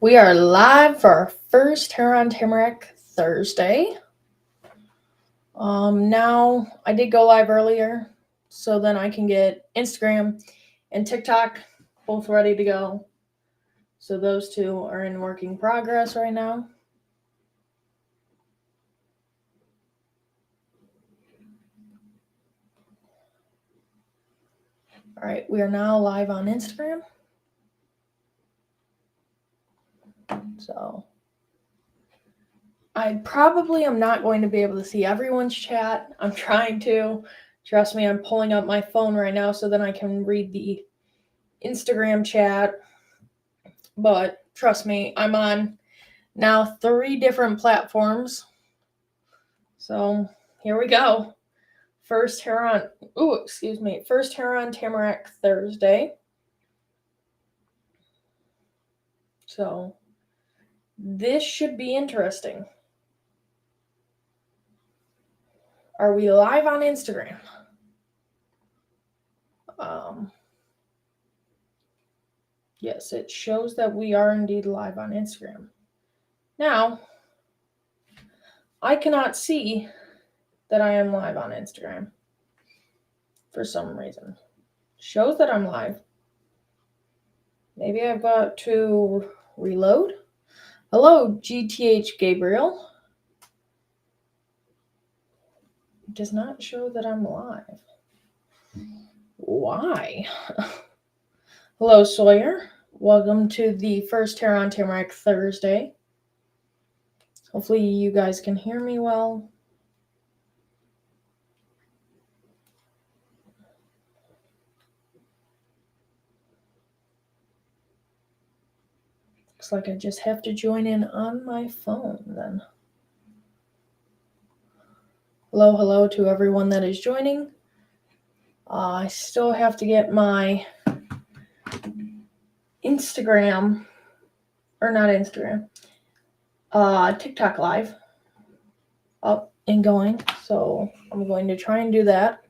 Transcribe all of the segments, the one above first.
We are live for our first here on Tamarack Thursday. Now I did go live earlier, so then I can get Instagram and TikTok both ready to go. So those two are in working progress right now. All right, we are now live on Instagram. So I probably am not going to be able to see everyone's chat. I'm trying to. Trust me, I'm pulling up my phone right now so then I can read the Instagram chat. But trust me, I'm on now 3 different platforms. So here we go. First here on Tamarack Thursday. So this should be interesting. Are we live on Instagram? Yes, it shows that we are indeed live on Instagram. Now, I cannot see that I am live on Instagram for some reason. Shows that I'm live. Maybe I've got to reload. Hello, GTH Gabriel. It does not show that I'm live. Why? Hello, Sawyer. Welcome to the first here on Tamarack Thursday. Hopefully you guys can hear me well. Looks like I just have to join in on my phone then. Hello to everyone that is joining. I still have to get my TikTok live up and going. So I'm going to try and do that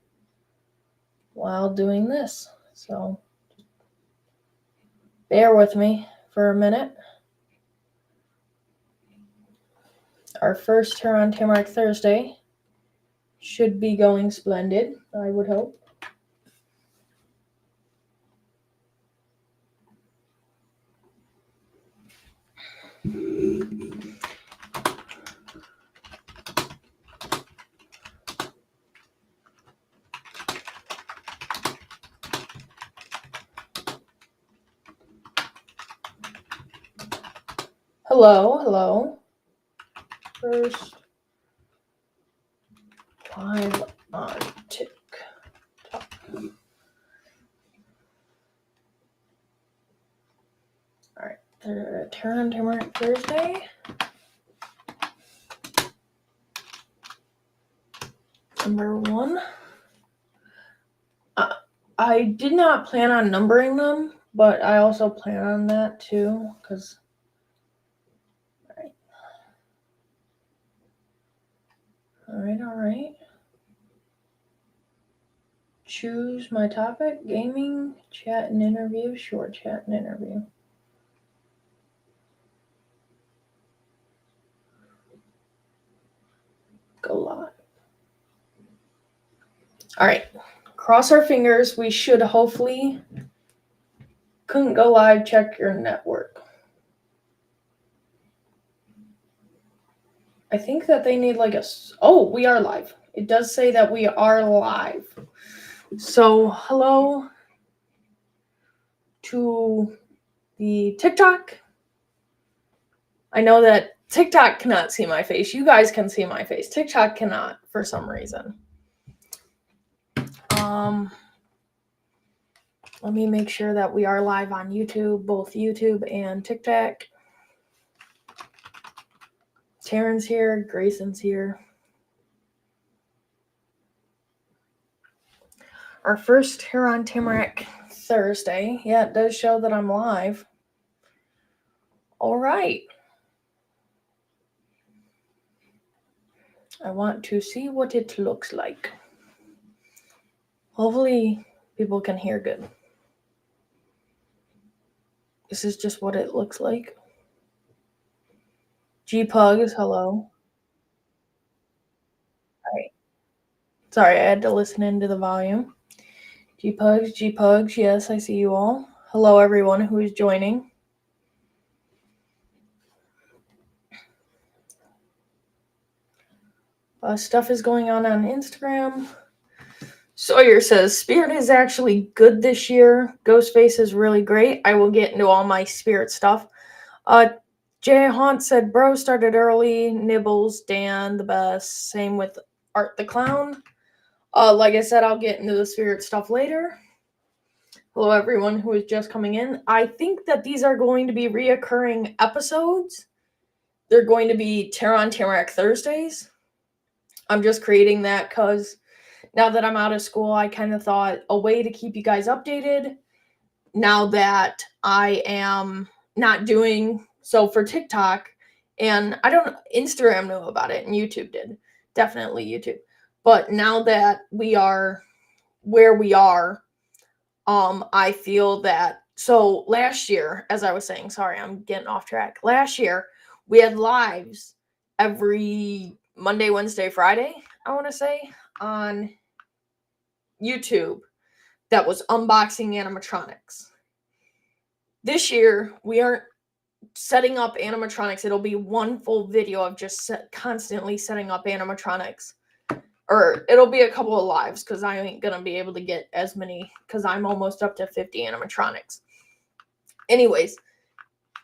while doing this. So bear with me for a minute. Our first here on Tamarack Thursday should be going splendid, I would hope. Hello. First live on TikTok. All right, turn on Tamarack Thursday. Number 1. I did not plan on numbering them, but I also plan on that too, because all right. Choose my topic: gaming, chat and interview, short chat and interview. Go live. All right, cross our fingers. We should hopefully. Couldn't go live, check your network. I think that they need we are live. It does say that we are live. So hello to the TikTok. I know that TikTok cannot see my face. You guys can see my face. TikTok cannot for some reason. Let me make sure that we are live on YouTube, both YouTube and TikTok. Taryn's here, Grayson's here. Our first here on Tamarack Thursday. Yeah, it does show that I'm live. All right. I want to see what it looks like. Hopefully people can hear good. This is just what it looks like. G-Pugs, hello. Sorry. Sorry, I had to listen into the volume. G-Pugs, yes, I see you all. Hello, everyone who is joining. Stuff is going on Instagram. Sawyer says, Spirit is actually good this year. Ghostface is really great. I will get into all my Spirit stuff. Jay Haunt said, bro started early. Nibbles, Dan, the best. Same with Art the Clown. Like I said, I'll get into the Spirit stuff later. Hello, everyone who is just coming in. I think that these are going to be reoccurring episodes. They're going to be Terror on Tamarack Thursdays. I'm just creating that because now that I'm out of school, I kind of thought a way to keep you guys updated now that I am not doing so for TikTok. And Instagram knew about it and YouTube did. Definitely YouTube. But now that we are where we are, I feel that, so last year, as I was saying, sorry, I'm getting off track. Last year, we had lives every Monday, Wednesday, Friday, I want to say, on YouTube that was unboxing animatronics. This year, we aren't setting up animatronics. It'll be one full video of just constantly setting up animatronics. Or it'll be a couple of lives because I ain't going to be able to get as many because I'm almost up to 50 animatronics. Anyways,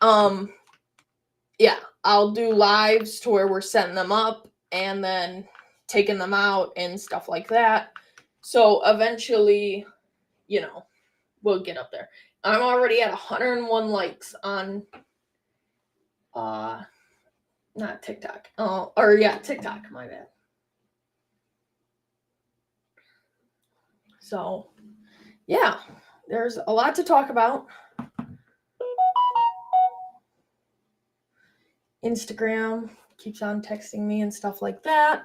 yeah, I'll do lives to where we're setting them up and then taking them out and stuff like that. So eventually, we'll get up there. I'm already at 101 likes on not TikTok. TikTok, my bad. So, yeah, there's a lot to talk about. Instagram keeps on texting me and stuff like that.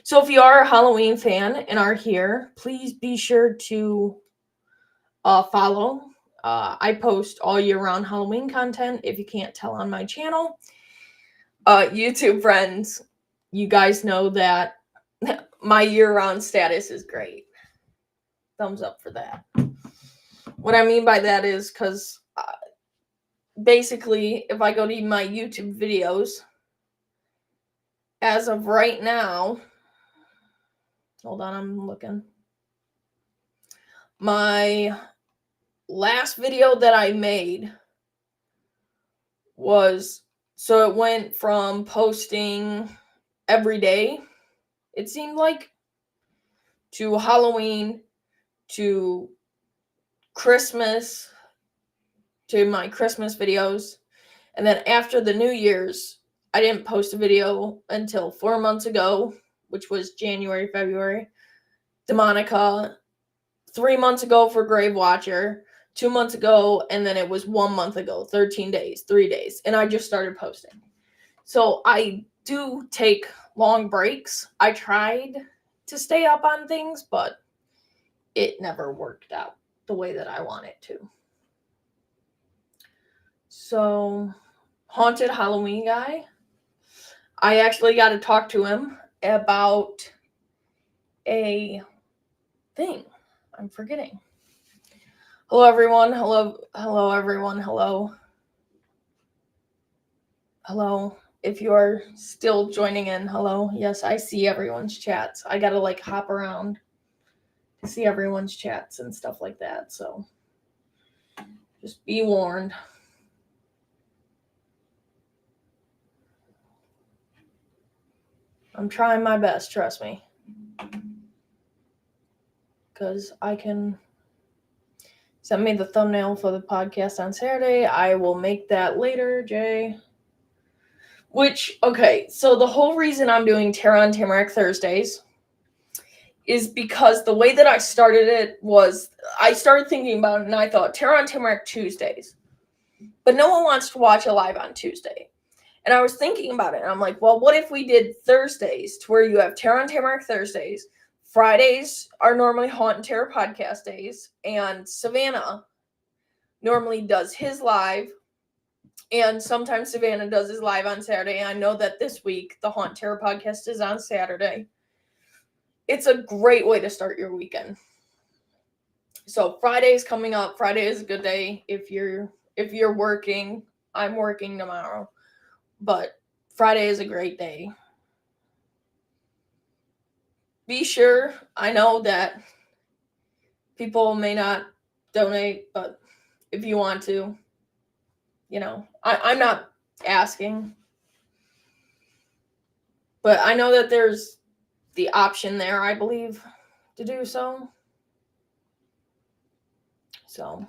So if you are a Halloween fan and are here, please be sure to follow. I post all year round Halloween content, if you can't tell on my channel. YouTube friends, you guys know that my year-round status is great. Thumbs up for that. What I mean by that is because basically, if I go to my YouTube videos, as of right now, hold on, I'm looking. My last video that I made was, so it went from posting every day, it seemed like, to Halloween, to Christmas, to my Christmas videos. And then after the New Year's, I didn't post a video until 4 months ago, which was January, February. Demonica, 3 months ago for Grave Watcher, 2 months ago, and then it was 1 month ago, 13 days, 3 days. And I just started posting. So I do take long breaks. I tried to stay up on things, but it never worked out the way that I want it to. So, Haunted Halloween guy, I actually got to talk to him about a thing. I'm forgetting. Hello, everyone. Hello, everyone. Hello. If you are still joining in, hello. Yes, I see everyone's chats. I got to hop around to see everyone's chats and stuff like that. So, just be warned. I'm trying my best, trust me. Because I can send me the thumbnail for the podcast on Saturday. I will make that later, Jay. So the whole reason I'm doing Terror on Tamarack Thursdays is because the way that I started it was, I started thinking about it and I thought, Terror on Tamarack Tuesdays. But no one wants to watch a live on Tuesday. And I was thinking about it, and I'm like, well, what if we did Thursdays to where you have Terror on Tamarack Thursdays, Fridays are normally Haunt and Terror podcast days, and Savannah normally does his live And sometimes Savannah does his live on Saturday. I know that this week the Haunt Terror podcast is on Saturday. It's a great way to start your weekend. So Friday's coming up. Friday is a good day if you're working. I'm working tomorrow, but Friday is a great day. Be sure, I know that people may not donate, but if you want to, I'm not asking, but I know that there's the option there, I believe, to do so. So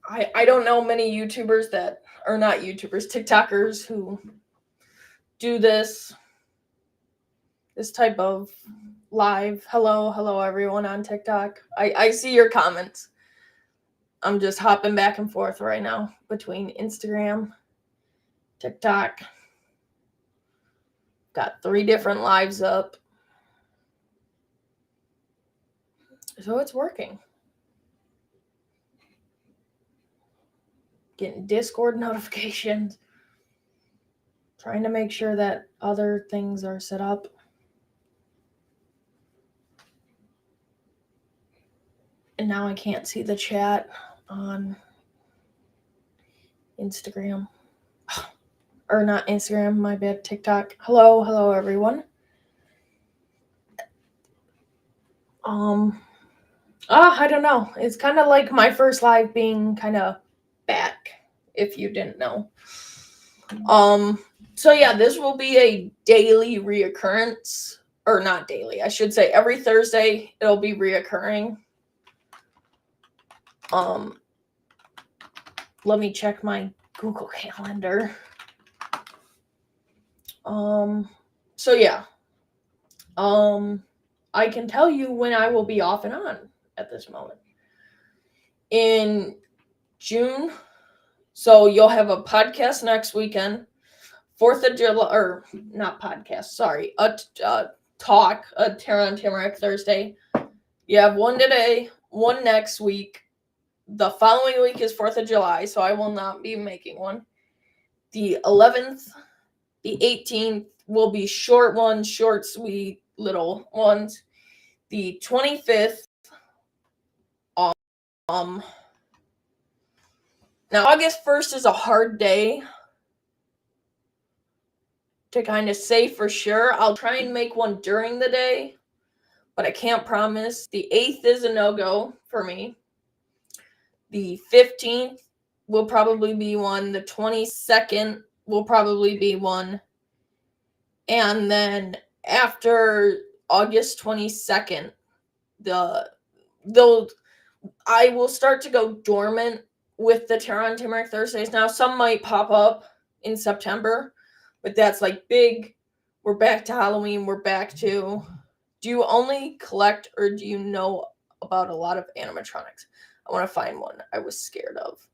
I don't know many YouTubers that are not YouTubers, TikTokers who do this type of live. Hello everyone on TikTok. I see your comments. I'm just hopping back and forth right now between Instagram, TikTok. Got 3 different lives up. So it's working. Getting Discord notifications. Trying to make sure that other things are set up. And now I can't see the chat on Instagram. Or not Instagram, my bad, TikTok. Hello everyone. I don't know. It's kind of like my first live being kind of back, if you didn't know. So yeah, this will be a daily reoccurrence, or not daily, I should say every Thursday it'll be reoccurring. Let me check my Google Calendar. So yeah. I can tell you when I will be off and on at this moment. In June, so you'll have a podcast next weekend. 4th of July, or not podcast, sorry, a talk, a Terror on Tamarack Thursday. You have one today, one next week. The following week is 4th of July, so I will not be making one. The 11th, the 18th will be short ones, short, sweet, little ones. The 25th, now August 1st is a hard day to kind of say for sure. I'll try and make one during the day, but I can't promise. The 8th is a no-go for me. The 15th will probably be one. The 22nd will probably be one. And then after August 22nd, I will start to go dormant with the Terror on Tamarack Thursdays. Now, some might pop up in September, but that's like big. We're back to Halloween. We're back to, do you only collect or do you know about a lot of animatronics? I want to find one I was scared of.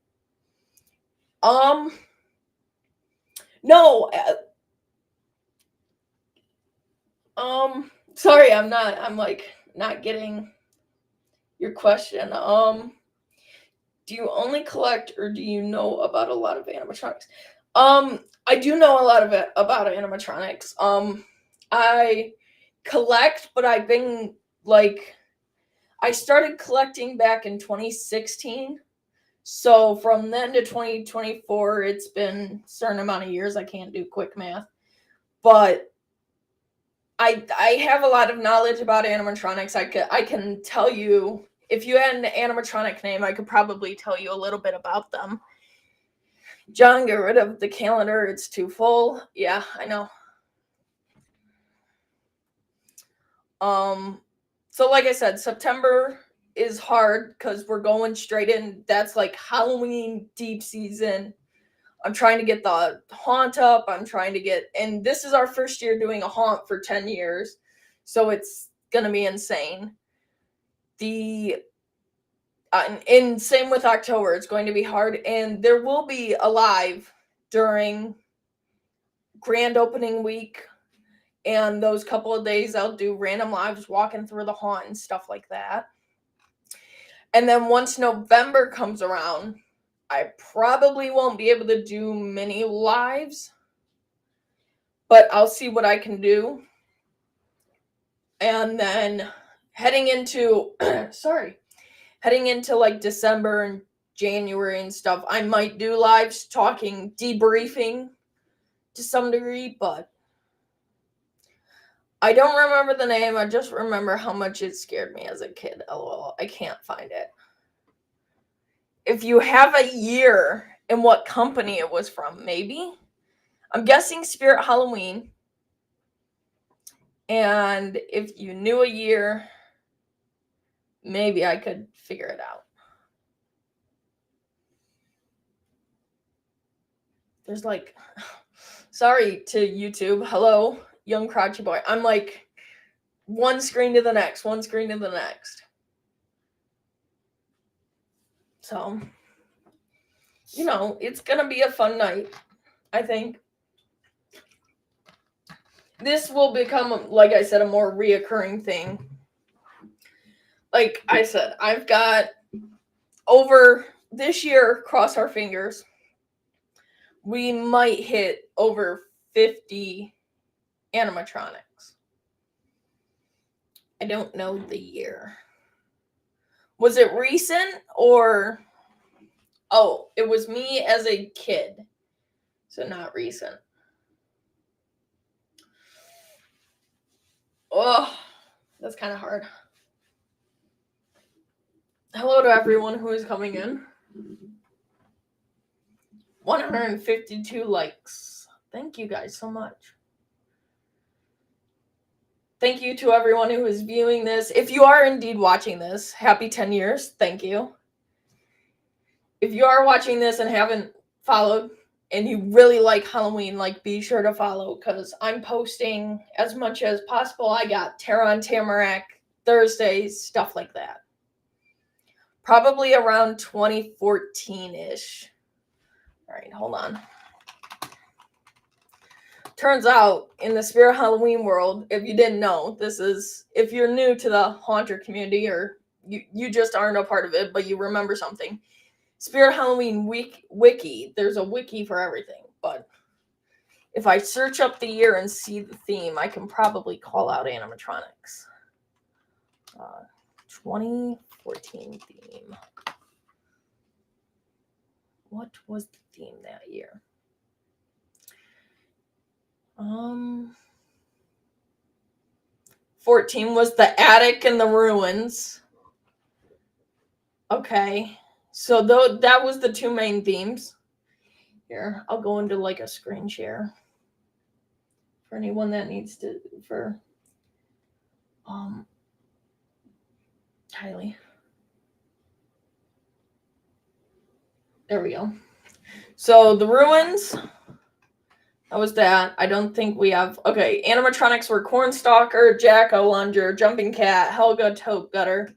No. Sorry, I'm not getting your question. Do you only collect or do you know about a lot of animatronics? I do know a lot of it about animatronics. I collect, but I've been I started collecting back in 2016. So from then to 2024, it's been a certain amount of years. I can't do quick math. But I have a lot of knowledge about animatronics. I can tell you, if you had an animatronic name, I could probably tell you a little bit about them. John, get rid of the calendar. It's too full. Yeah, I know. So like I said, September is hard because we're going straight in. That's like Halloween deep season. I'm trying to get the haunt up. And this is our first year doing a haunt for 10 years. So it's going to be insane. And same with October. It's going to be hard. And there will be a live during grand opening week. And those couple of days I'll do random lives walking through the haunt and stuff like that. And then once November comes around, I probably won't be able to do many lives, but I'll see what I can do. And then heading into like December and January and stuff, I might do lives talking, debriefing to some degree, but I don't remember the name. I just remember how much it scared me as a kid. LOL. I can't find it. If you have a year and what company it was from, maybe. I'm guessing Spirit Halloween. And if you knew a year, maybe I could figure it out. There's like, sorry to YouTube. Hello, young crotchy boy. I'm like one screen to the next. So, it's going to be a fun night, I think. This will become, like I said, a more reoccurring thing. Like I said, I've got over this year, cross our fingers, we might hit over 50 animatronics. I don't know the year. Was it recent or... Oh, it was me as a kid. So not recent. Oh, that's kind of hard. Hello to everyone who is coming in. 152 likes. Thank you guys so much. Thank you to everyone who is viewing this. If you are indeed watching this, happy 10 years. Thank you. If you are watching this and haven't followed and you really like Halloween, be sure to follow because I'm posting as much as possible. I got Terror on Tamarack Thursdays, stuff like that. Probably around 2014-ish. All right, hold on. Turns out, in the Spirit Halloween world, if you didn't know, if you're new to the Haunter community or you just aren't a part of it, but you remember something, Spirit Halloween wiki, there's a wiki for everything, but if I search up the year and see the theme, I can probably call out animatronics. 2014 theme. What was the theme that year? 14 was the attic and the ruins. Okay. So that was the two main themes. Here, I'll go into a screen share for anyone that needs to Kylie. There we go. So the ruins, that was that. I don't think we have... Okay, animatronics were Cornstalker, Jack-o'-lantern, Jumping Cat, Helga Tote Gutter,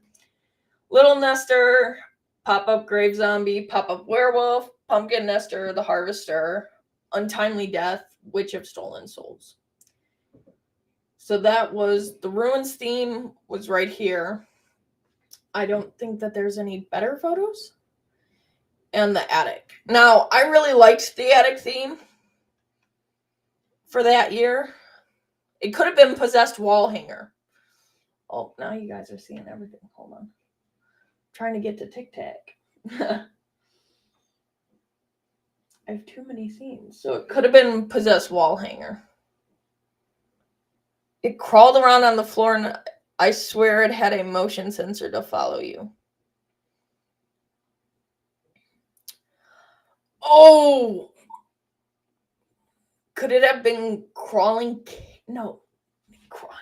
Little Nester, Pop-Up Grave Zombie, Pop-Up Werewolf, Pumpkin Nester, The Harvester, Untimely Death, Witch of Stolen Souls. So that was... The ruins theme was right here. I don't think that there's any better photos. And the attic. Now, I really liked the attic theme for that year. It could have been Possessed Wall Hanger. Oh, now you guys are seeing everything. Hold on. I'm trying to get to Tic Tac. I have too many scenes. So it could have been Possessed Wall Hanger. It crawled around on the floor and I swear it had a motion sensor to follow you. Oh! Could it have been crawling? No.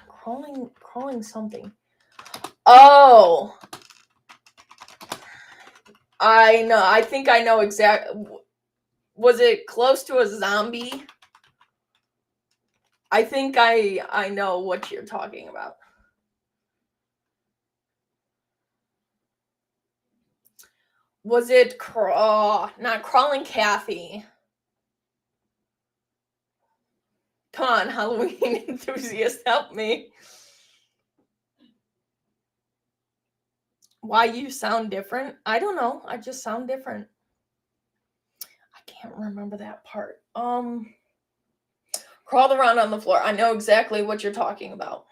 Crawling something. Oh! I know. I think I know exactly. Was it close to a zombie? I think I know what you're talking about. Was it not Crawling Kathy? Come on, Halloween enthusiast, help me. Why you sound different? I don't know. I just sound different. I can't remember that part. Crawled around on the floor. I know exactly what you're talking about.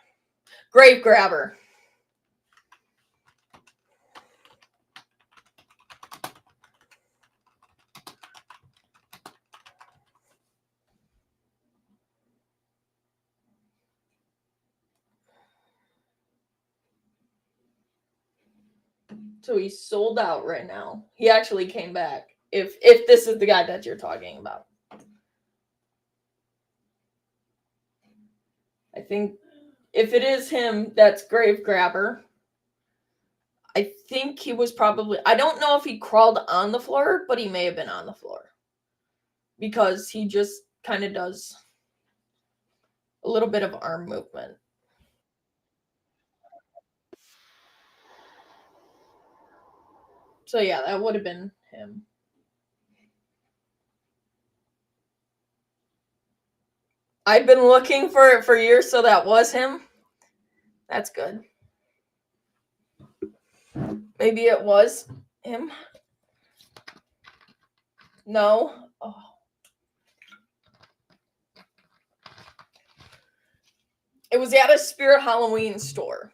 Grave grabber. So he's sold out right now. He actually came back. If this is the guy that you're talking about. I think if it is him, that's grave grabber. I think he was probably, I don't know if he crawled on the floor, but he may have been on the floor. Because he just kind of does a little bit of arm movement. So yeah, that would have been him. I've been looking for it for years, so that was him. That's good. Maybe it was him. No. Oh. It was at a Spirit Halloween store,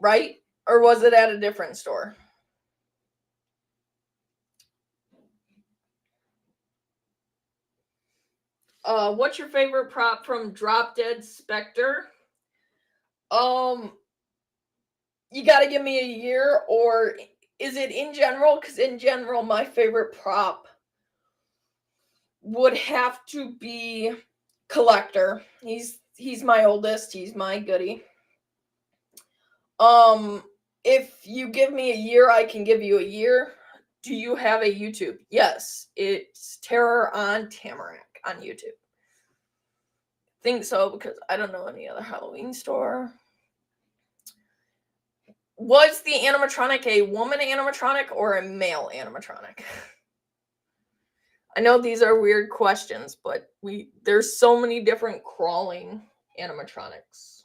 right? Or was it at a different store? What's your favorite prop from Drop Dead Spectre? Um, you got to give me a year, or is it in general? Because in general, my favorite prop would have to be Collector. He's my oldest. He's my goodie. If you give me a year, I can give you a year. Do you have a YouTube? Yes, it's Terror on Tamarack on YouTube. Think so because I don't know any other Halloween store. Was the animatronic a woman animatronic or a male animatronic? I know these are weird questions, but there's so many different crawling animatronics.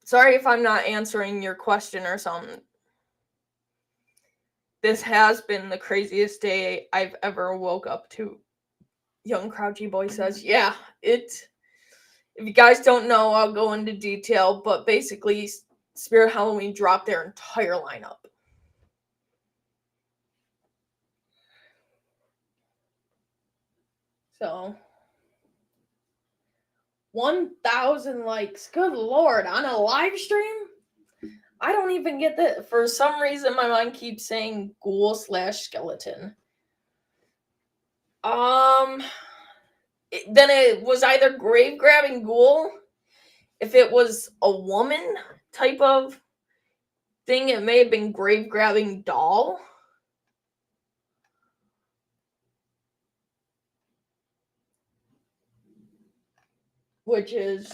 Sorry if I'm not answering your question or something. This has been the craziest day I've ever woke up to. Young Crouchy Boy says, yeah, if you guys don't know, I'll go into detail, but basically Spirit Halloween dropped their entire lineup. So 1,000 likes. Good lord, on a live stream? I don't even get that. For some reason, my mind keeps saying ghoul/skeleton. Then it was either grave grabbing ghoul. If it was a woman type of thing, it may have been grave grabbing doll. Which is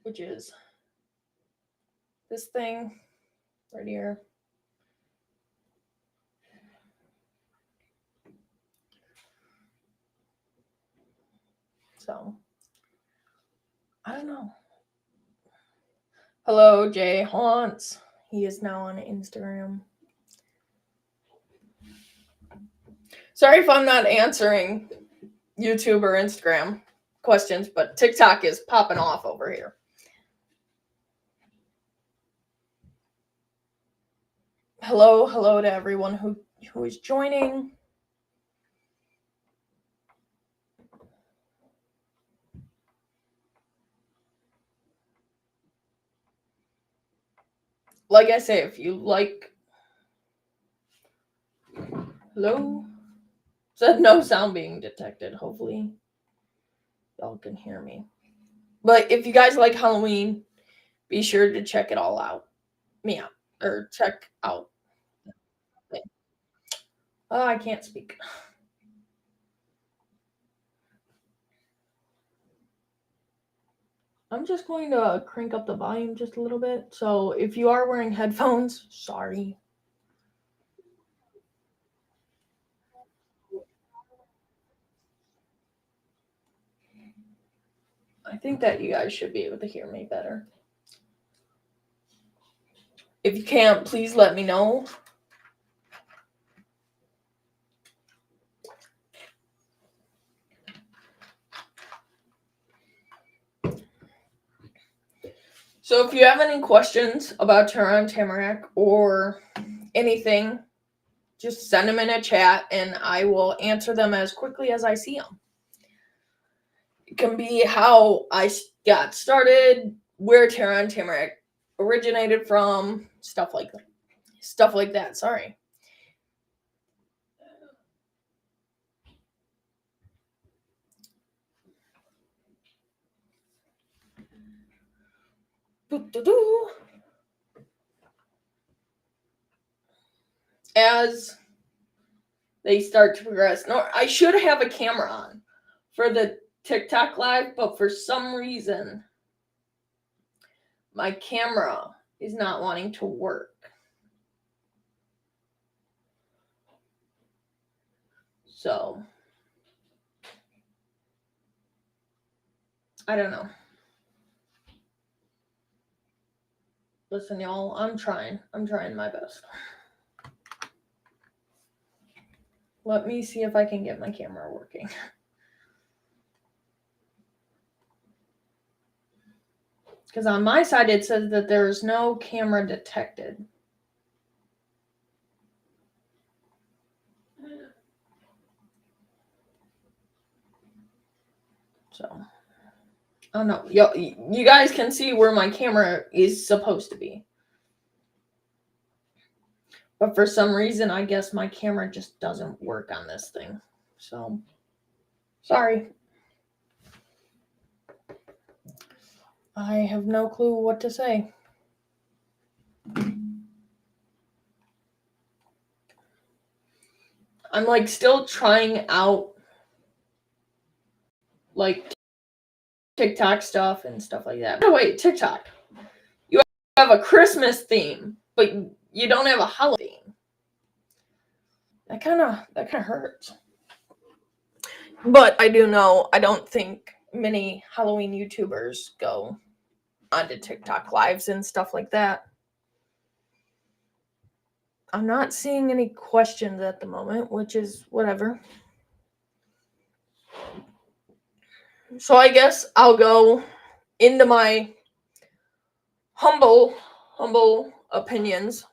which is this thing right here. So I don't know. Hello, Jay Haunts. He is now on Instagram. Sorry if I'm not answering YouTube or Instagram questions, but TikTok is popping off over here. Hello to everyone who is joining. Like I say, if you like, hello, said no sound being detected. Hopefully, y'all can hear me. But if you guys like Halloween, be sure to check it all out. Or check out. Oh, I can't speak. I'm just going to crank up the volume just a little bit. So if you are wearing headphones, sorry. I think that you guys should be able to hear me better. If you can't, please let me know. So if you have any questions about Tamarack or anything, just send them in a chat and I will answer them as quickly as I see them. It can be how I got started, where Tamarack originated from, stuff like that. Sorry. As they start to progress. No, I should have a camera on for the TikTok live, but for some reason, my camera is not wanting to work. So, I don't know. Listen, y'all, I'm trying my best. Let me see if I can get my camera working. Because on my side, it says that there is no camera detected. So, I don't know. You guys can see where my camera is supposed to be. But for some reason, I guess my camera just doesn't work on this thing. So, sorry. I have no clue what to say. I'm like still trying out like TikTok stuff and stuff like that. By the way, TikTok, you have a Christmas theme, but you don't have a holiday theme. That kind of hurts. But I do know I don't think many Halloween YouTubers go onto TikTok lives and stuff like that. I'm not seeing any questions at the moment, which is whatever. So I guess I'll go into my humble opinions.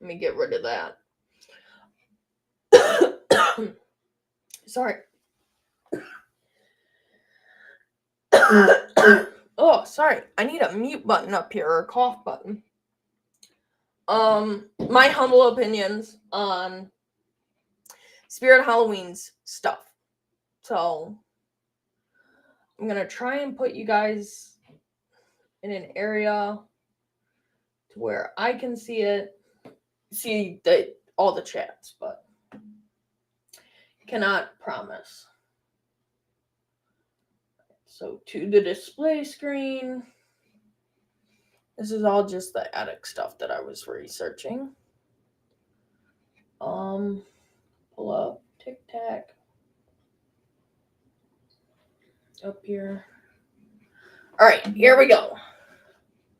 Let me get rid of that. Sorry. Oh, sorry. I need a mute button up here or a cough button. My humble opinions on Spirit Halloween's stuff. So I'm gonna try and put you guys in an area to where I can see all the chats, but cannot promise. So to the display screen. This is all just the attic stuff that I was researching. Pull up Tic Tac up here. All right, here we go.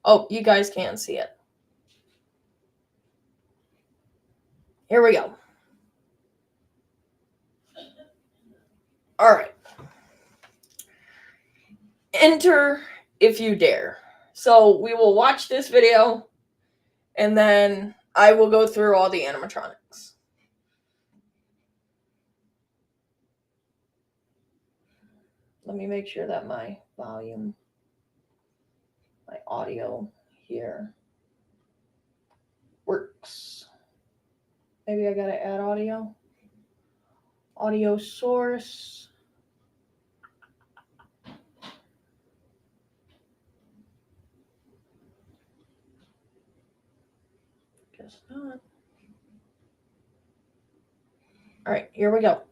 Oh, you guys can't see it. Here we go. All right. Enter if you dare. So we will watch this video, and then I will go through all the animatronics. Let me make sure that my volume, my audio here works. Maybe I gotta add audio. Audio source. Guess not. All right, here we go.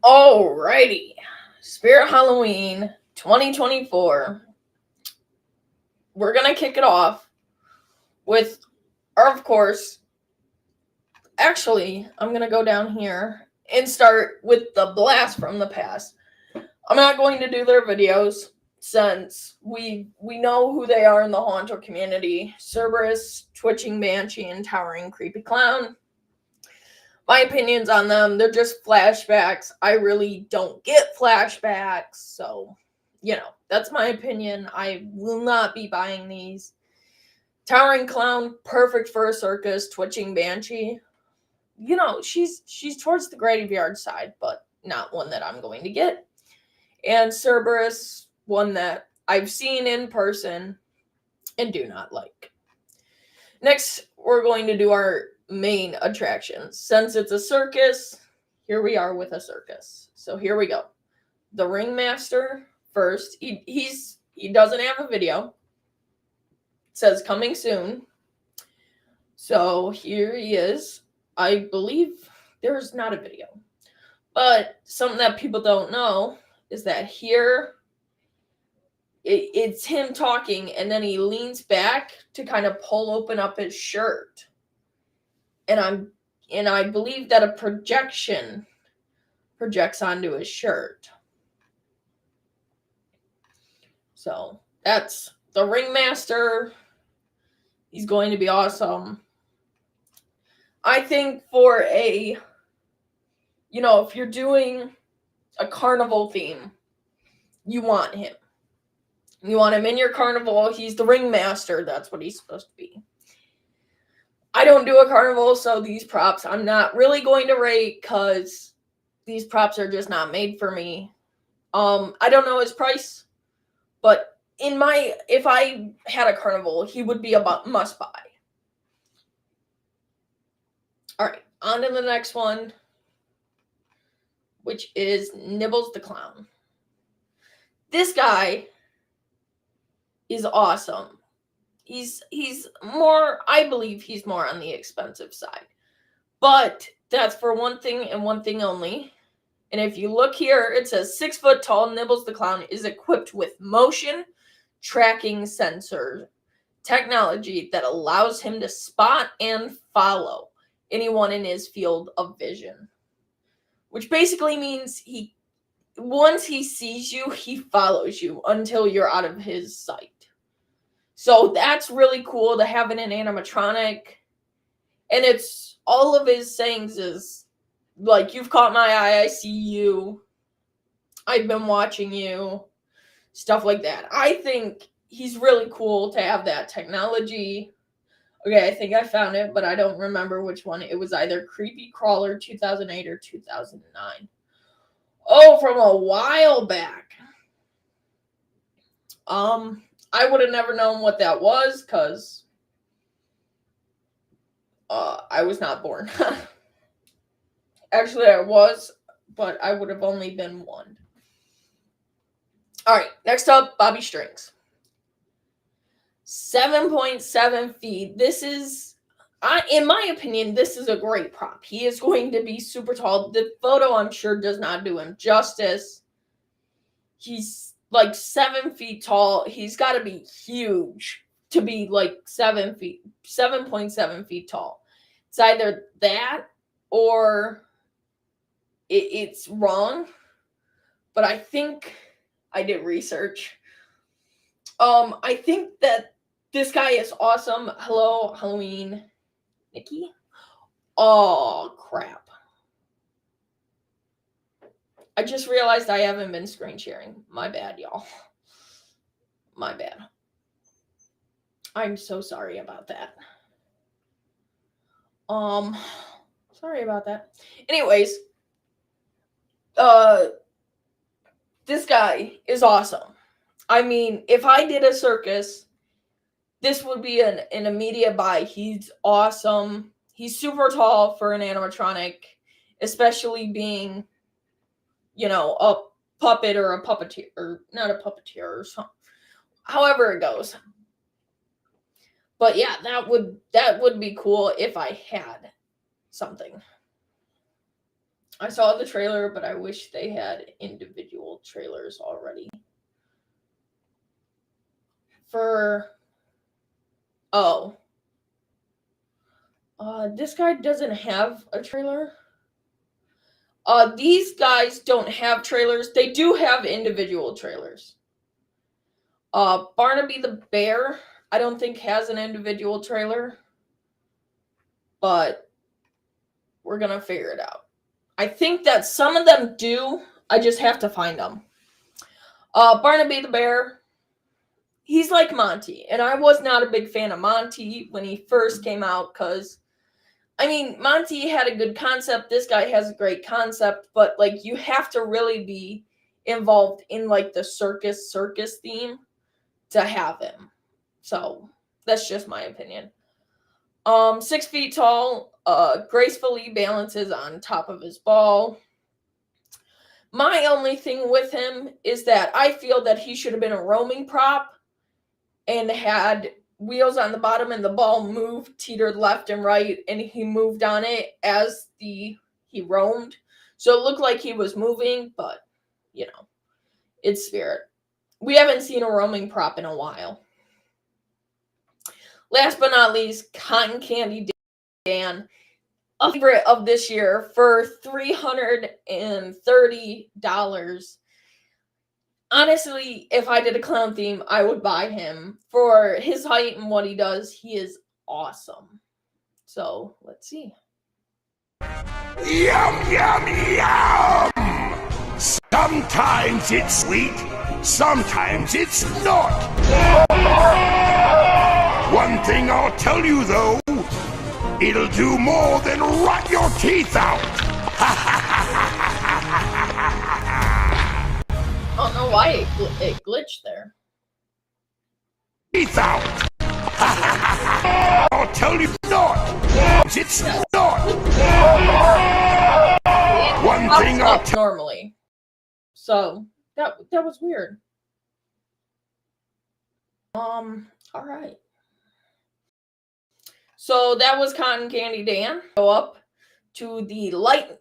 Alrighty. Spirit Halloween 2024. We're going to kick it off with, of course, actually, I'm going to go down here and start with the blast from the past. I'm not going to do their videos since we know who they are in the Haunter community. Cerberus, Twitching Banshee, and Towering Creepy Clown. My opinions on them, they're just flashbacks. I really don't get flashbacks, so, that's my opinion. I will not be buying these. Towering Clown, perfect for a circus. Twitching Banshee, she's towards the graveyard side, but not one that I'm going to get. And Cerberus, one that I've seen in person and do not like. Next, we're going to do our main attractions. Since it's a circus, here we are with a circus. So here we go. The Ringmaster first. He doesn't have a video. It says coming soon. So here he is. I believe there's not a video. But something that people don't know is that here it's him talking, and then he leans back to kind of open up his shirt. And I believe that a projection projects onto his shirt. So that's the Ringmaster. He's going to be awesome. I think for if you're doing a carnival theme, you want him. You want him in your carnival. He's the Ringmaster. That's what he's supposed to be. I don't do a carnival, so these props I'm not really going to rate because these props are just not made for me. I don't know his price, but if I had a carnival, he would be a must buy. All right, on to the next one, which is Nibbles the Clown. This guy is awesome. He's more, I believe he's more on the expensive side. But that's for one thing and one thing only. And if you look here, it says 6 foot tall Nibbles the Clown is equipped with motion tracking sensor technology that allows him to spot and follow anyone in his field of vision. Which basically means once he sees you, he follows you until you're out of his sight. So that's really cool to have in an animatronic. And it's all of his sayings is like, you've caught my eye, I see you, I've been watching you, stuff like that. I think he's really cool to have that technology. Okay, I think I found it, but I don't remember which one. It was either Creepy Crawler 2008 or 2009. Oh, from a while back. I would have never known what that was because I was not born. Actually, I was, but I would have only been 1. All right, next up, Bobby Strings. 7.7 feet. This is, in my opinion, this is a great prop. He is going to be super tall. The photo, I'm sure, does not do him justice. He's like 7 feet tall. He's got to be huge to be like 7.7 feet tall. It's either that or it's wrong. But I think I did research. I think that this guy is awesome. Hello, Halloween, Nikki. Oh, crap. I just realized I haven't been screen sharing. My bad, y'all. My bad. I'm so sorry about that. Sorry about that. Anyways, this guy is awesome. I mean, if I did a circus, this would be an immediate buy. He's awesome. He's super tall for an animatronic, especially being, a puppet or a puppeteer, or not a puppeteer or something. However it goes. But yeah, that would be cool if I had something. I saw the trailer, but I wish they had individual trailers already. This guy doesn't have a trailer. These guys don't have trailers. They do have individual trailers. Barnaby the Bear, I don't think has an individual trailer, but we're gonna figure it out. I think that some of them do. I just have to find them. Barnaby the Bear, he's like Monty, and I was not a big fan of Monty when he first came out because, I mean, Monty had a good concept. This guy has a great concept, but like you have to really be involved in like the circus theme to have him. So that's just my opinion. 6 feet tall, gracefully balances on top of his ball. My only thing with him is that I feel that he should have been a roaming prop and had wheels on the bottom and the ball moved, teetered left and right, and he moved on it as he roamed. So it looked like he was moving, but, you know, it's Spirit. We haven't seen a roaming prop in a while. Last but not least, Cotton Candy Dan, a favorite of this year for $330. Honestly, if I did a clown theme, I would buy him. For his height and what he does, he is awesome. So, let's see. Yum, yum, yum! Sometimes it's sweet, sometimes it's not. One thing I'll tell you though, it'll do more than rot your teeth out. I don't know why it glitched there. Teeth out. I'll tell you not. It's not. One thing I'll tell normally. So that was weird. All right. So that was Cotton Candy Dan. Go up to the lightning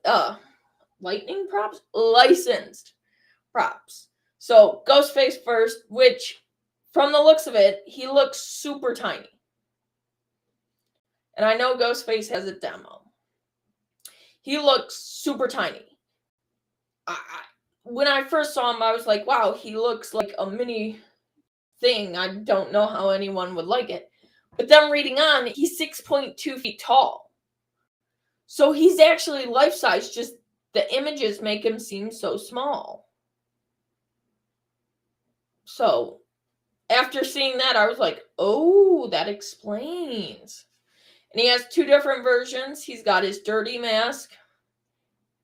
props, licensed props. So Ghostface first, which from the looks of it, he looks super tiny. And I know Ghostface has a demo. He looks super tiny. When I first saw him, I was like, wow, he looks like a mini thing. I don't know how anyone would like it. But then reading on, he's 6.2 feet tall. So he's actually life-size, just the images make him seem so small. So after seeing that, I was like, oh, that explains. And he has 2 different versions. He's got his dirty mask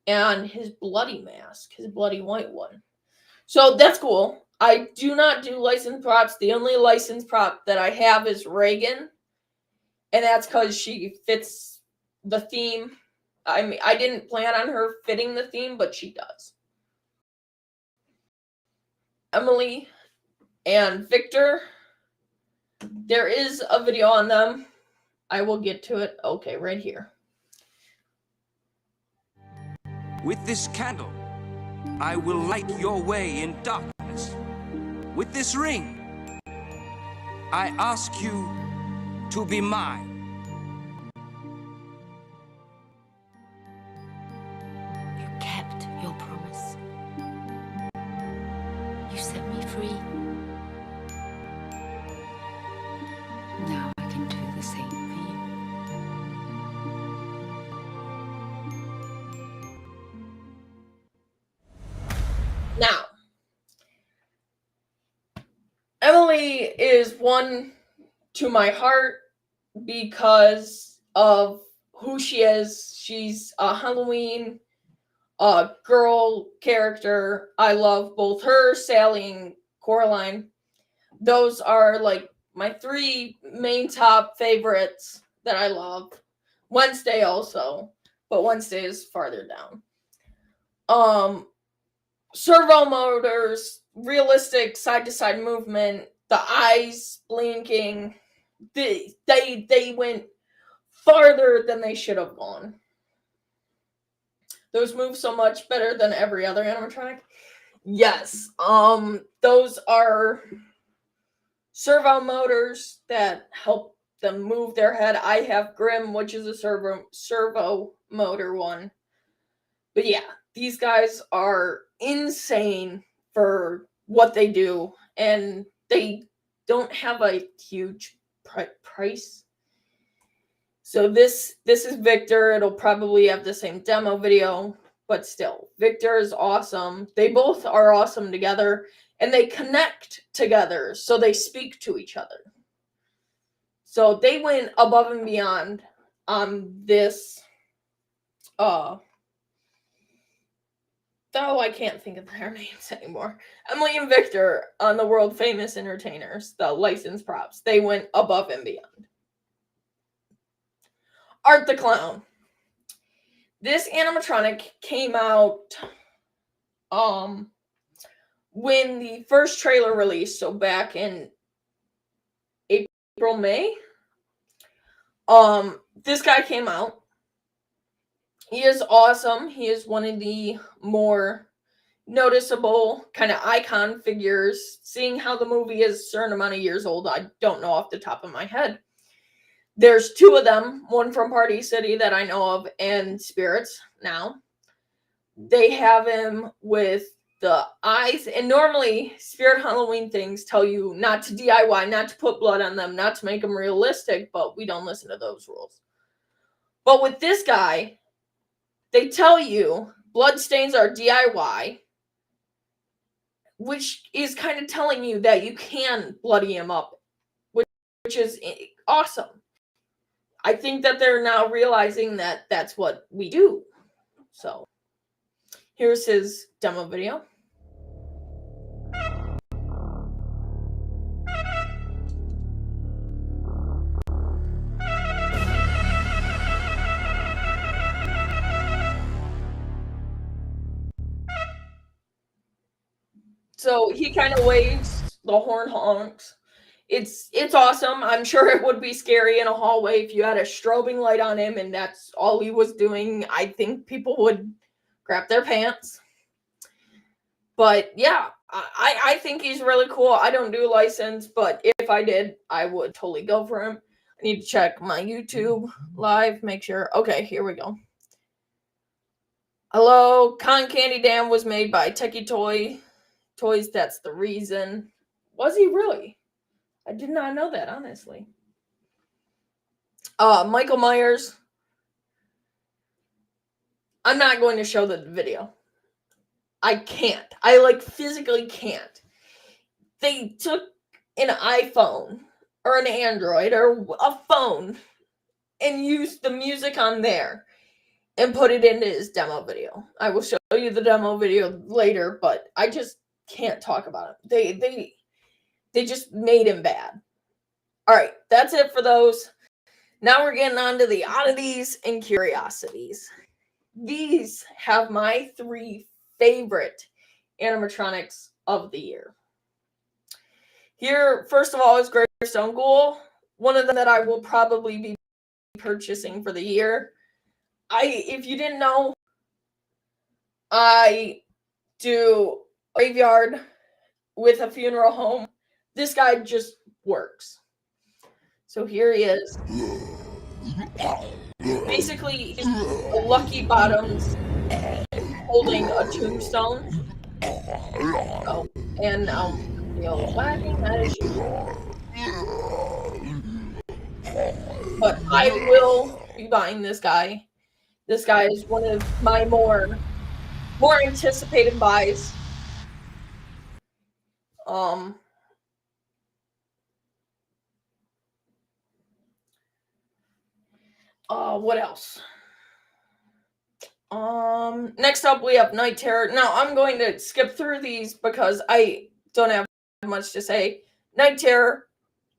and his bloody mask, his bloody white one. So that's cool. I do not do licensed props. The only licensed prop that I have is Reagan. And that's because she fits the theme. I mean, I didn't plan on her fitting the theme, but she does. Emily and Victor, there is a video on them. I will get to it. Okay, right here. With this candle, I will light your way in darkness. With this ring, I ask you to be mine. You kept your promise. You set me free. Now I can do the same for you. Now, Emily is one to my heart because of who she is. She's a Halloween girl character. I love both her, Sally, and Coraline. Those are like my 3 main top favorites that I love. Wednesday also, but Wednesday is farther down. Servo motors, realistic side-to-side movement, the eyes blinking. They went farther than they should have gone. those move so much better than every other animatronic. Yes. Those are servo motors that help them move their head. I have Grim, which is a servo motor one. But yeah, these guys are insane for what they do, and they don't have a huge price. So this is Victor. It'll probably have the same demo video, but still, Victor is awesome. They both are awesome together, and they connect together, so they speak to each other. So they went above and beyond on this. Oh, I can't think of their names anymore. Emily and Victor on the world famous entertainers, the licensed props. They went above and beyond. Art the Clown. This animatronic came out when the first trailer released, so back in April, May. This guy came out. He is awesome. He is one of the more noticeable kind of icon figures. Seeing how the movie is a certain amount of years old, I don't know off the top of my head. There's two of them, one from Party City that I know of, and Spirits now. They have him with the eyes, and normally Spirit Halloween things tell you not to DIY, not to put blood on them, not to make them realistic, but we don't listen to those rules. But with this guy, they tell you blood stains are DIY, which is kind of telling you that you can bloody him up, which is awesome. I think that they're now realizing that that's what we do. So here's his demo video. So he kind of waves, the horn honks. It's awesome. I'm sure it would be scary in a hallway if you had a strobing light on him and that's all he was doing. I think people would crap their pants. But yeah, I think he's really cool. I don't do license, but if I did, I would totally go for him. I need to check my YouTube live, make sure. Okay, here we go. Hello, Con Candy Dam was made by Techie Toys. That's the reason. Was he really? I did not know that, honestly. Michael Myers. I'm not going to show the video. I can't. I physically can't. They took an iPhone or an Android or a phone and used the music on there and put it into his demo video. I will show you the demo video later, but I just can't talk about it. They just made him bad. All right, that's it for those. Now we're getting on to the oddities and curiosities. These have my 3 favorite animatronics of the year. Here, first of all, is Gravestone Ghoul, one of them that I will probably be purchasing for the year. If you didn't know, I do a graveyard with a funeral home. This guy just works. So here he is. Basically, he's a Lucky Bottoms holding a tombstone. Oh, and now laughing at his shoes. But I will be buying this guy. This guy is one of my more anticipated buys. What else? Next up we have Night Terror. Now I'm going to skip through these because I don't have much to say. Night Terror.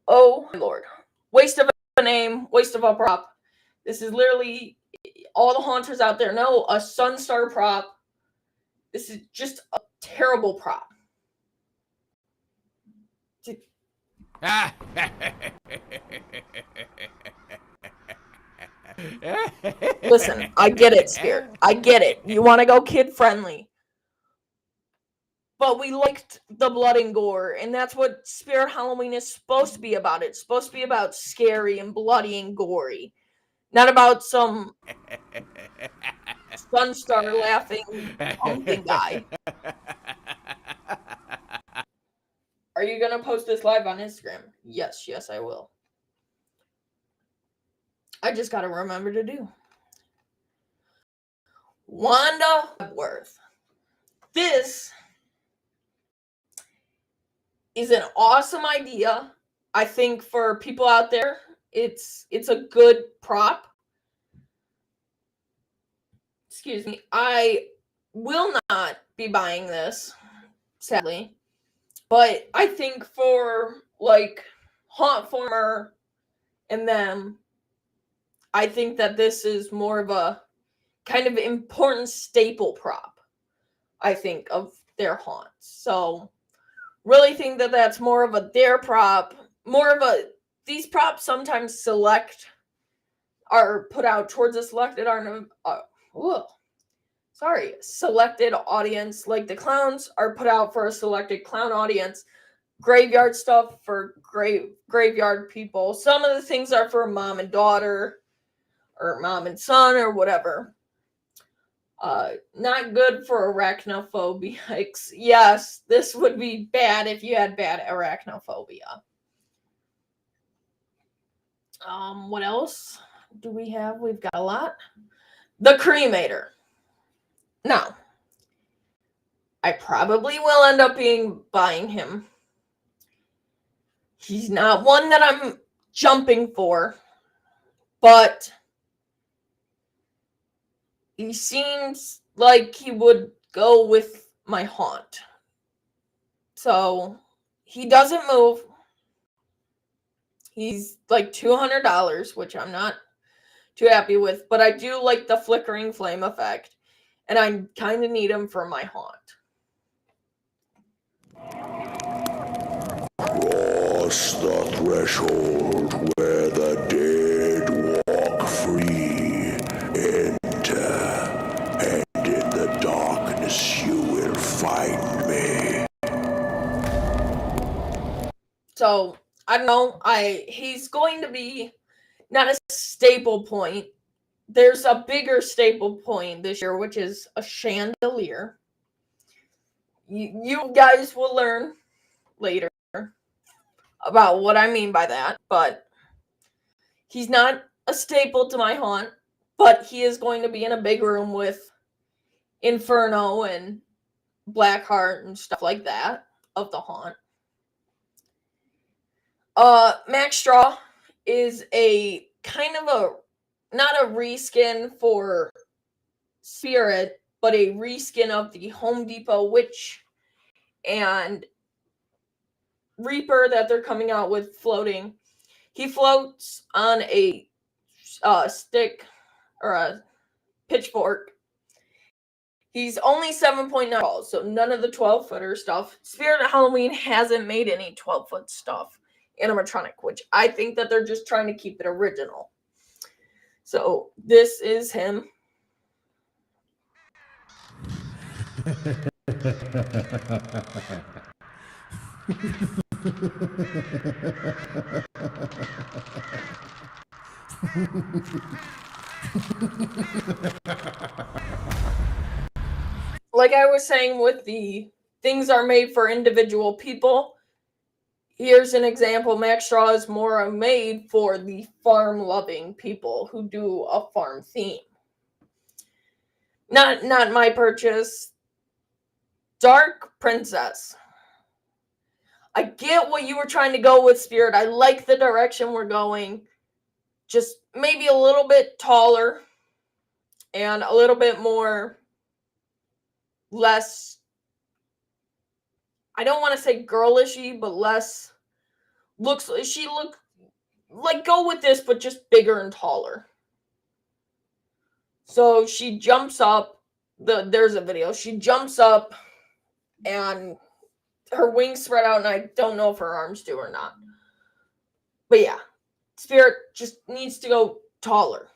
Oh my lord. Waste of a name, waste of a prop. This is literally all the haunters out there know a Sunstar prop. This is just a terrible prop. Listen, I get it, Spirit. I get it. You want to go kid-friendly. But we liked the blood and gore, and that's what Spirit Halloween is supposed to be about. It's supposed to be about scary and bloody and gory. Not about some Sunstar laughing pumpkin guy. Are you going to post this live on Instagram? Yes, I will. I just got to remember to do. Wanda Webworth. This is an awesome idea. I think for people out there, it's a good prop. Excuse me. I will not be buying this, sadly. But I think for like Haunt Former and them, I think that this is more of a kind of important staple prop, I think, of their haunts. So really think that that's more of a their prop, these props sometimes are put out towards a selected selected audience. Like the clowns are put out for a selected clown audience. Graveyard stuff for graveyard people. Some of the things are for mom and daughter or mom and son or whatever. Not good for arachnophobia. Yes, this would be bad if you had bad arachnophobia. What else do we have? We've got a lot. The Cremator. Now, I probably will end up buying him. He's not one that I'm jumping for, but he seems like he would go with my haunt. So, he doesn't move. He's like $200, which I'm not too happy with, but I do like the flickering flame effect, and I kind of need him for my haunt. Cross the threshold where the dead walk free. Enter, and in the darkness you will find me. So, I don't know. He's going to be not a staple point. There's a bigger staple point this year, which is a chandelier. You guys will learn later about what I mean by that, but he's not a staple to my haunt, but he is going to be in a big room with Inferno and Blackheart and stuff like that of the haunt. Max Straw is a kind of not a reskin for Spirit, but a reskin of the Home Depot Witch and Reaper that they're coming out with floating. He floats on a stick or a pitchfork. He's only 7.9 tall, so none of the 12-footer stuff. Spirit of Halloween hasn't made any 12-foot stuff animatronic, which I think that they're just trying to keep it original. So this is him. Like I was saying with the things are made for individual people, here's an example. Max Straw is more made for the farm-loving people who do a farm theme. Not my purchase. Dark Princess. I get what you were trying to go with, Spirit. I like the direction we're going. Just maybe a little bit taller and a little bit more less, I don't want to say girlishy, but less she look like go with this, but just bigger and taller. So she jumps up. There's a video. She jumps up and her wings spread out, and I don't know if her arms do or not. But yeah, Spirit just needs to go taller.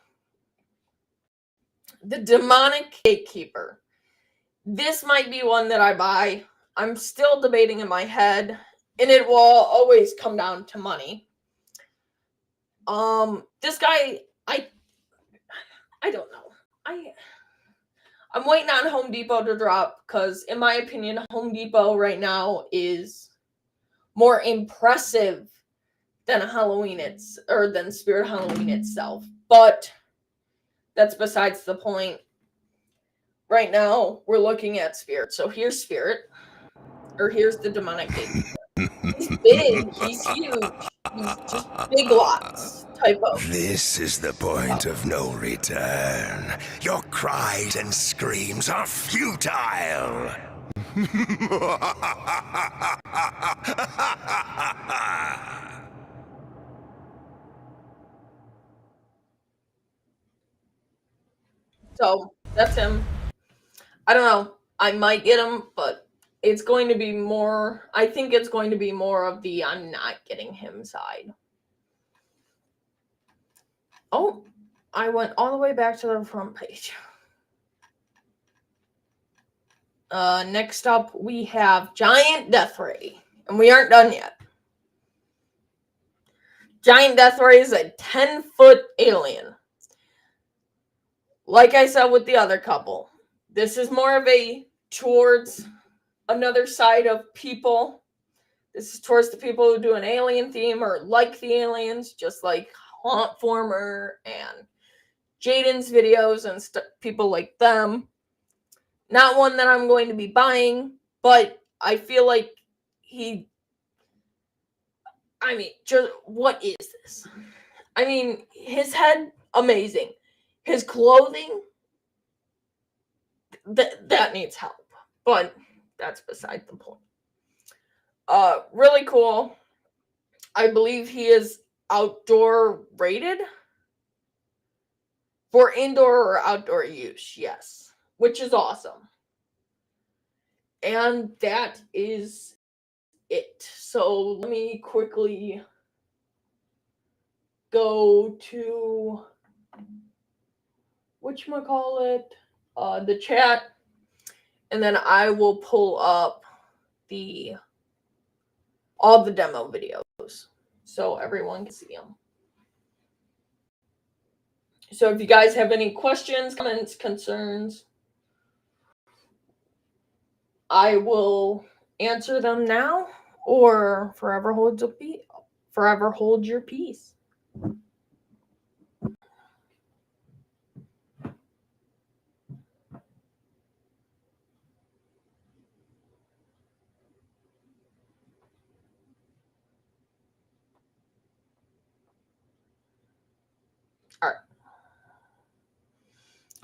The Demonic Gatekeeper. This might be one that I buy. I'm still debating in my head, and it will always come down to money. This guy, I don't know. I'm waiting on Home Depot to drop because, in my opinion, Home Depot right now is more impressive than than Spirit Halloween itself. But that's besides the point. Right now, we're looking at Spirit. So here's Spirit, or here's the Demonic Gatekeeper. He's big. He's huge. He's just big lots type of. This is the point of no return. Your cries and screams are futile. So that's him. I don't know. I might get him, but it's going to be more. I think it's going to be more of the I'm not getting him side. Oh, I went all the way back to the front page. Next up, we have Giant Death Ray, and we aren't done yet. Giant Death Ray is a 10-foot alien. Like I said with the other couple, this is more of a towards another side of people. This is towards the people who do an alien theme or like the aliens, just like Haunt Former and Jaden's videos and people like them. Not one that I'm going to be buying, but I feel like just what is this? I mean, his head, amazing. His clothing, that needs help. But that's beside the point. Really cool. I believe he is outdoor rated for indoor or outdoor use, yes, which is awesome. And that is it. So let me quickly go to the chat, and then I will pull up all the demo videos so everyone can see them. So if you guys have any questions, comments, concerns, I will answer them now or forever hold your peace. All right.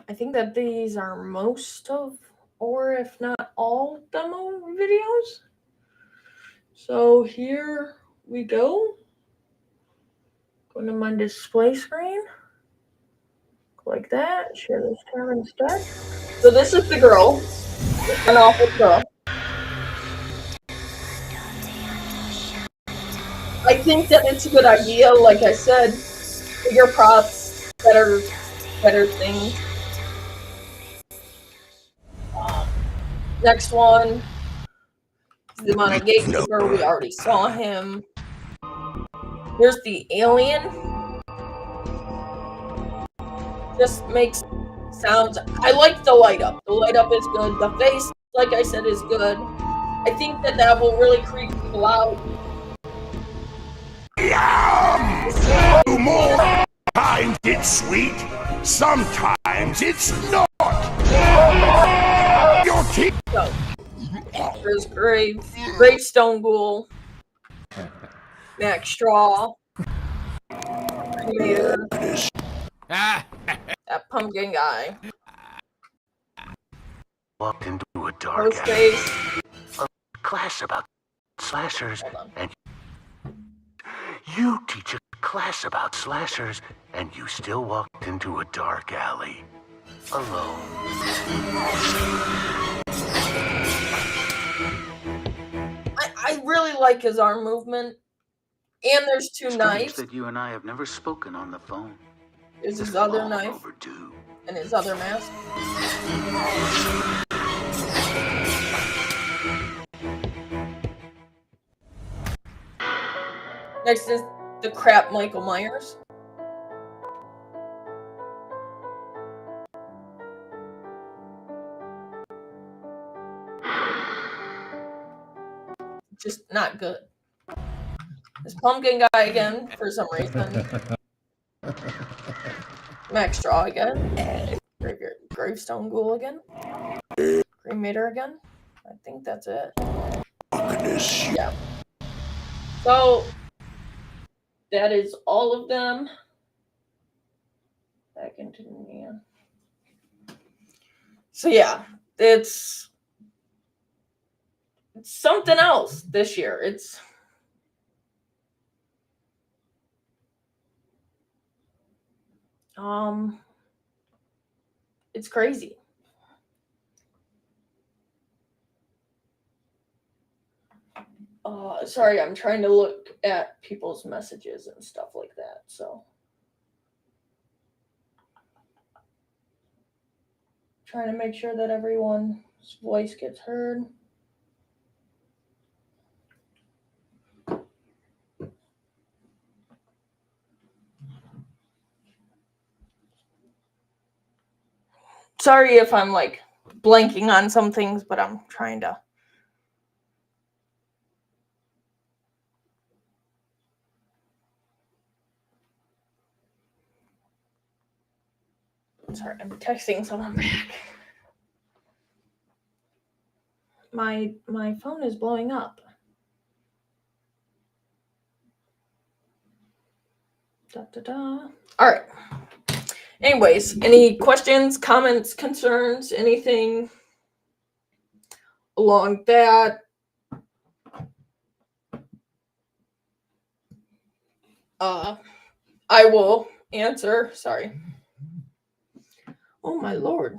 I think that these are most of, or if not all, demo videos. So here we go. Go to my display screen. Like that. Share this camera instead. So this is the girl. An awful girl. I think that it's a good idea. Like I said, bigger props, better things. Next one. The Demonic Gatekeeper. We already saw him. Here's the alien. Just makes sounds. I like the light up. The light up is good. The face, like I said, is good. I think that will really creep people out. Yum! More times it's sweet, sometimes it's not. Your teeth. So, there's Gravestone Ghoul, Max Straw, Premier, that pumpkin guy, Walked into a dark Ghostface, a class about slashers, and you teach a class about slashers, and you still walked into a dark alley alone. I really like his arm movement. And there's two Strange knives. that you and I have never spoken on the phone. There's It's his other long knife. overdue. and his other mask. Next is the crap Michael Myers. Just not good. This pumpkin guy again, for some reason. Max Straw again. Gravestone Ghoul again. Cremator again. I think that's it. Yeah. So, that is all of them. Back into the So yeah, it's something else this year. It's crazy. Sorry, I'm trying to look at people's messages and stuff like that. So, trying to make sure that everyone's voice gets heard. Sorry if I'm like blanking on some things, but I'm trying to. Sorry, I'm texting someone back. My phone is blowing up. Da, da, da. All right. Anyways, any questions, comments, concerns, anything along that? I will answer. Sorry. Oh my lord.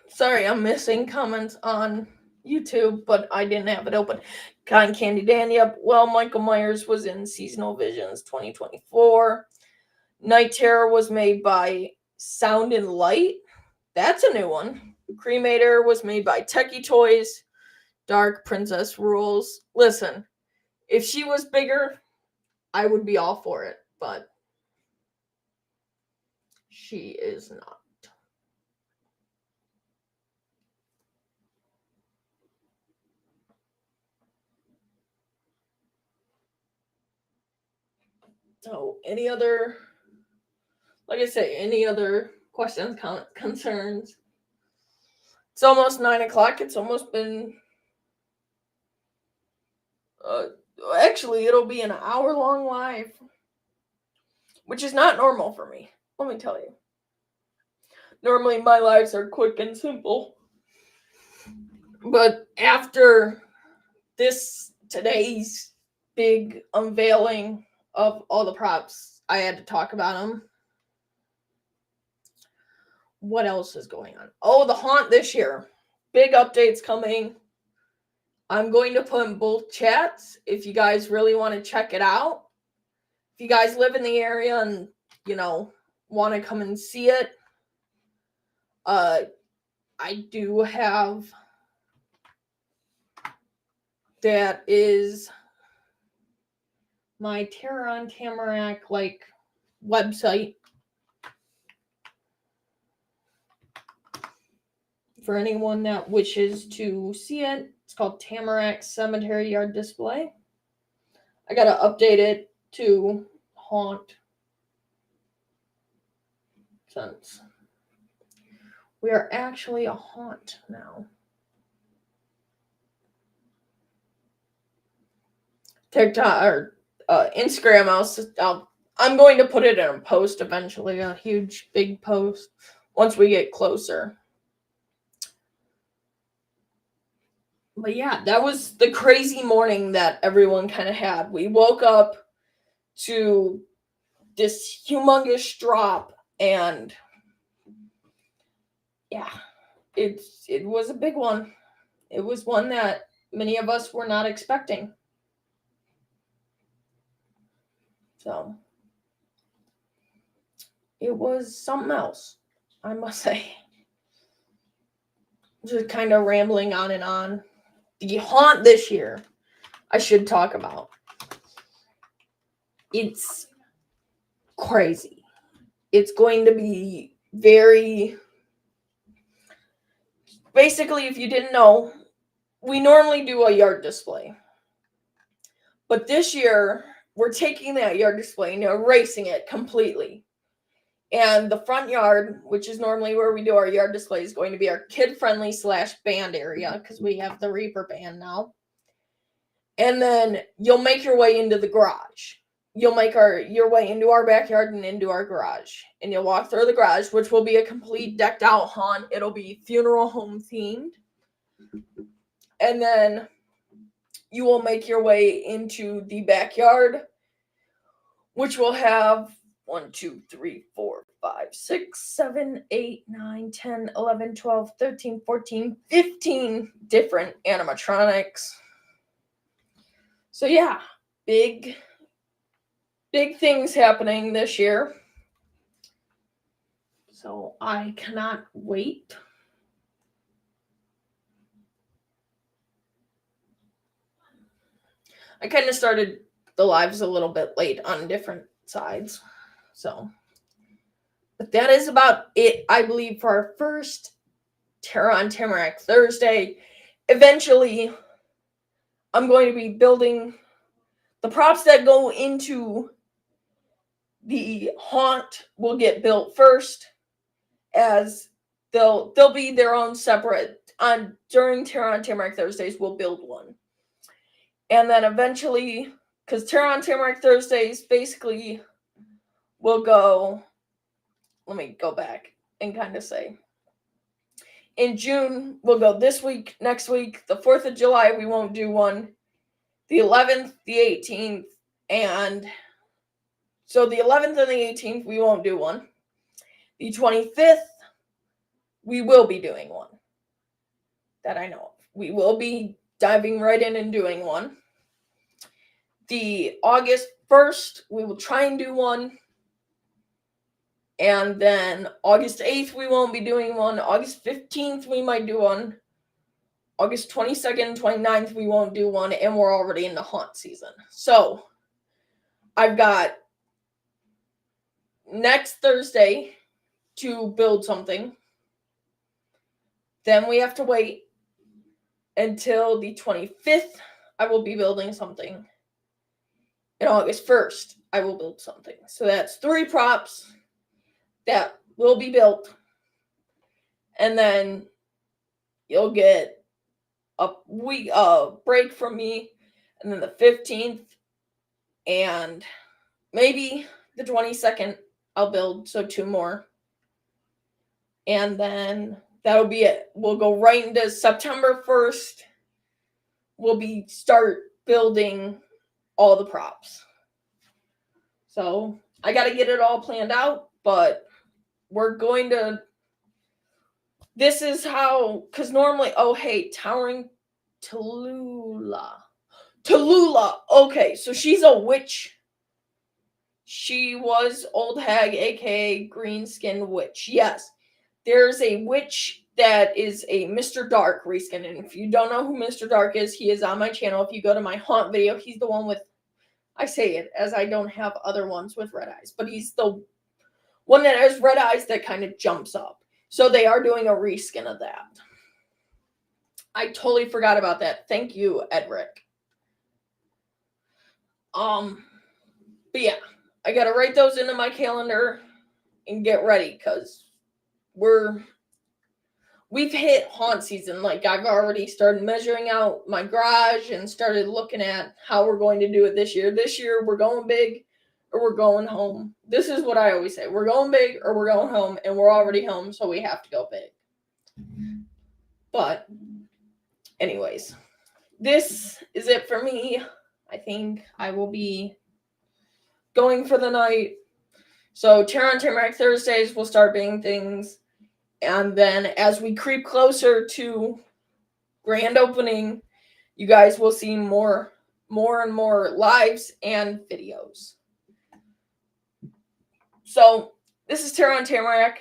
Sorry, I'm missing comments on YouTube, but I didn't have it open. Cotton Candy Dan, yep. Well, Michael Myers was in Seasonal Visions 2024. Night Terror was made by Sound and Light. That's a new one. Cremator was made by Techie Toys. Dark Princess Rules. Listen, if she was bigger, I would be all for it, but she is not. So, any other, like I say, any other questions, comments, concerns? It's almost 9 o'clock. It's almost been, actually, it'll be an hour-long live, which is not normal for me. Let me tell you. Normally, my lives are quick and simple. But after today's big unveiling of all the props, I had to talk about them. What else is going on? Oh, the haunt this year. Big updates coming. I'm going to put in both chats if you guys really want to check it out. If you guys live in the area and, want to come and see it, I do have, that is my Terror on Tamarack website for anyone that wishes to see it. It's called Tamarack Cemetery Yard Display. I gotta update it to haunt, since we are actually a haunt now. TikTok or Instagram, I'm going to put it in a post eventually, a huge big post once we get closer. But yeah, that was the crazy morning that everyone kind of had. We woke up to this humongous drop, and yeah, it was a big one. It was one that many of us were not expecting. So it was something else, I must say. Just kind of rambling on and on. The haunt this year, I should talk about. It's crazy. It's going to be very... Basically, if you didn't know, we normally do a yard display. But this year, we're taking that yard display and erasing it completely. And the front yard, which is normally where we do our yard display, is going to be our kid-friendly / band area, because we have the Reaper band now. And then you'll make your way into the garage. You'll make your way into our backyard and into our garage. And you'll walk through the garage, which will be a complete decked out haunt. It'll be funeral home themed. And then you will make your way into the backyard, which will have 1, 2, 3, 4, 5, 6, 7, 8, 9, 10, 11, 12, 13, 14, 15 different animatronics. So yeah, big things happening this year. So I cannot wait. I kind of started the lives a little bit late on different sides. So, but that is about it, I believe, for our first Terra on Tamarack Thursday. Eventually, I'm going to be building the props that go into the haunt will get built first, as they'll be their own separate. During Terra on Tamarack Thursdays, we'll build one. And then eventually, because Terra on Tamarack Thursdays basically will go, let me go back and kind of say, in June, we'll go this week, next week, the 4th of July, we won't do one, the 11th, the 18th, and so the 11th and the 18th, we won't do one. The 25th, we will be doing one, that I know of. We will be diving right in and doing one. The August 1st, we will try and do one. And then August 8th, we won't be doing one. August 15th, we might do one. August 22nd, 29th, we won't do one. And we're already in the haunt season. So, I've got next Thursday to build something. Then we have to wait until the 25th. I will be building something. And August 1st, I will build something. So that's 3 props that will be built. And then you'll get a week break from me. And then the 15th and maybe the 22nd, I'll build. So 2 more. And then that'll be it. We'll go right into September 1st. We'll start building all the props. So I got to get it all planned out, but we're going to, this is how, because normally, oh, hey, Towering Tallulah. Okay, so she's a witch. She was Old Hag, aka Green Skin Witch. Yes, there's a witch that is a Mr. Dark reskin. And if you don't know who Mr. Dark is, he is on my channel. If you go to my haunt video, he's the one with, I say it as I don't have other ones with red eyes, but he's the one that has red eyes that kind of jumps up. So they are doing a reskin of that. I totally forgot about that. Thank you, Edric. But yeah, I gotta write those into my calendar and get ready, because we've hit haunt season. Like, I've already started measuring out my garage and started looking at how we're going to do it this year. This year, we're going big or we're going home. This is what I always say. We're going big or we're going home, and we're already home, so we have to go big. But anyways, this is it for me. I think I will be going for the night. So Terra on Tamarack Thursdays will start being things. And then as we creep closer to grand opening, you guys will see more and more lives and videos. So, this is Tara on Tamarack.